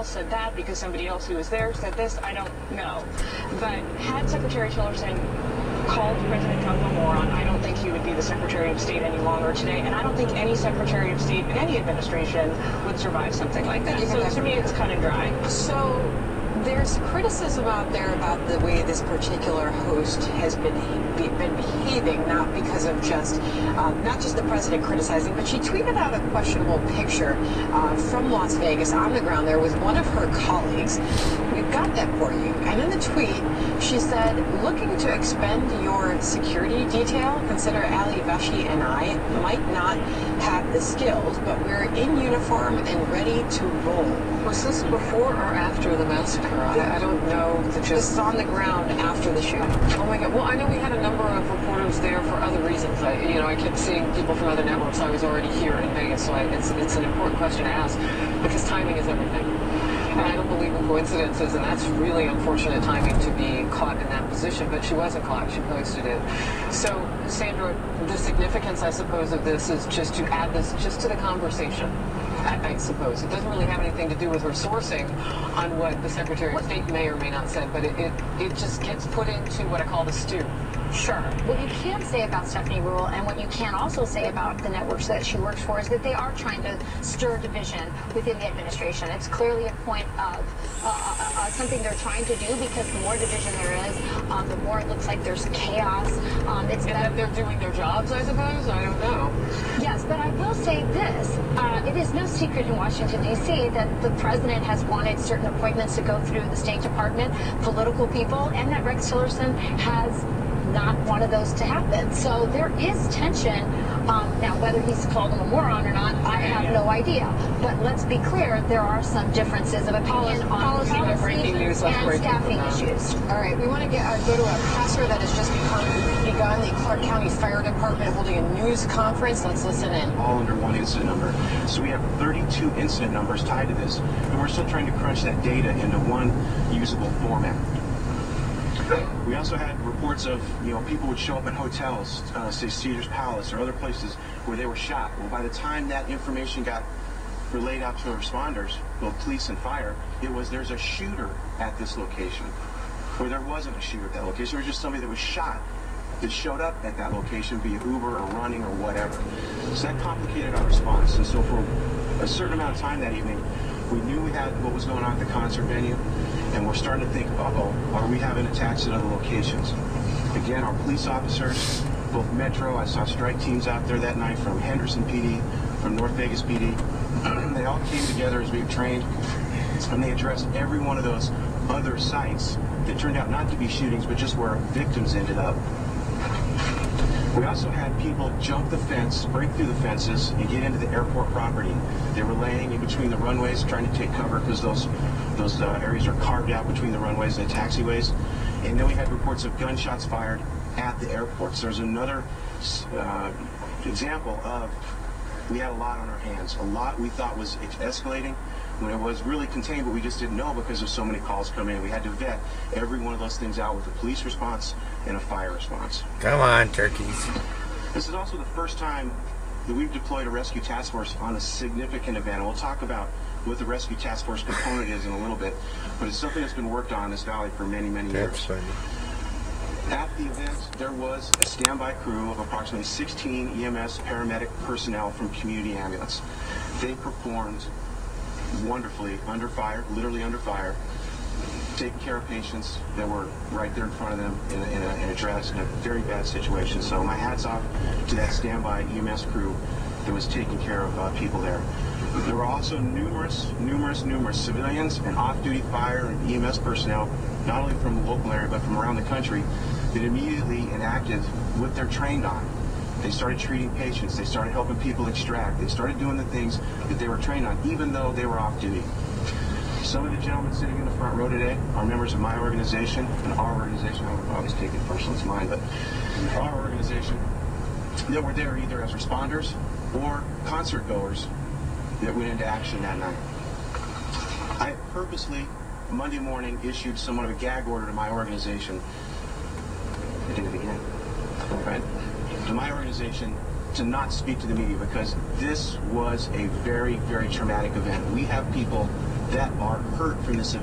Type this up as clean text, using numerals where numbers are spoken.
else said that because somebody else who was there said this. I don't know. But had Secretary Tillerson called President Trump a moron, I don't think he would be the Secretary of State any longer today, and I don't think any Secretary of State in any administration would survive something like that. So to me, it's cut and dry. So there's criticism out there about the way this particular host has been behaving, not because of not just the president criticizing, but she tweeted out a questionable picture from Las Vegas on the ground there with one of her colleagues. We've got that for you. And in the tweet, she said, looking to expend your security detail, consider Ali Veshi and I might not have the skills, but we're in uniform and ready to roll. Was this before or after the massacre? I don't know. This is on the ground after the shooting. Oh my God. Well, I know we had a number of reporters there for other reasons. I kept seeing people from other networks. I was already here in Vegas, so it's an important question to ask because timing is everything. And I don't believe in coincidences, and that's really unfortunate timing to be caught in that position, but she wasn't caught. She posted it. So, Sandra, the significance, I suppose, of this is just to add this just to the conversation. I suppose. It doesn't really have anything to do with her sourcing on what the Secretary of State may or may not said, but it just gets put into what I call the stew. Sure. What you can say about Stephanie Ruhle and what you can also say about the networks that she works for is that they are trying to stir division within the administration. It's clearly a point of something they're trying to do because the more division there is, the more it looks like there's chaos. It's that they're doing their jobs, I suppose? I don't know. Yes, but I will say this. It is no secret in Washington, D.C. that the president has wanted certain appointments to go through the State Department, political people, and that Rex Tillerson has not wanted those to happen. So there is tension. Now, whether he's called him a moron or not, I have no idea. But let's be clear, there are some differences of opinion on policy and staffing issues. All right, we want to go to a pastor that has just begun the Clark County Fire Department holding a news conference. Let's listen in. All under one incident number. So we have 32 incident numbers tied to this, and we're still trying to crunch that data into one usable format. We also had reports of, people would show up in hotels, say Caesar's Palace or other places where they were shot. Well, by the time that information got relayed out to responders, both police and fire, there's a shooter at this location. Where there wasn't a shooter at that location, there was just somebody that was shot that showed up at that location via Uber or running or whatever. So that complicated our response. And so for a certain amount of time that evening, we knew we had what was going on at the concert venue, and we're starting to think, are we having attacks at other locations? Again, our police officers, both Metro, I saw strike teams out there that night from Henderson PD, from North Vegas PD. They all came together as we were trained, and they addressed every one of those other sites that turned out not to be shootings, but just where victims ended up. We also had people jump the fence, break through the fences, and get into the airport property. They were laying in between the runways, trying to take cover because those areas are carved out between the runways and the taxiways. And then we had reports of gunshots fired at the airports. There's another example of we had a lot on our hands. A lot we thought was escalating when it was really contained, but we just didn't know because of so many calls coming in. We had to vet every one of those things out with a police response and a fire response. Come on, turkeys. This is also the first time that we've deployed a rescue task force on a significant event. And we'll talk about what the rescue task force component is in a little bit, but it's something that's been worked on in this valley for many, many years. That's funny. At the event, there was a standby crew of approximately 16 EMS paramedic personnel from Community Ambulance. They performed wonderfully under fire, literally under fire, taking care of patients that were right there in front of them in a very bad situation. So my hat's off to that standby EMS crew that was taking care of people there. There were also numerous civilians and off-duty fire and EMS personnel, not only from the local area but from around the country, that immediately enacted what they're trained on. They started treating patients. They started helping people extract. They started doing the things that they were trained on, even though they were off-duty. Some of the gentlemen sitting in the front row today are members of my organization and our organization. I would always take it personal, it's mine, but our organization that were there either as responders or concert goers that went into action that night. I purposely, Monday morning, issued somewhat of a gag order to my organization. I did it again. Right? To my organization to not speak to the media because this was a very, very traumatic event. We have people that are hurt from this event.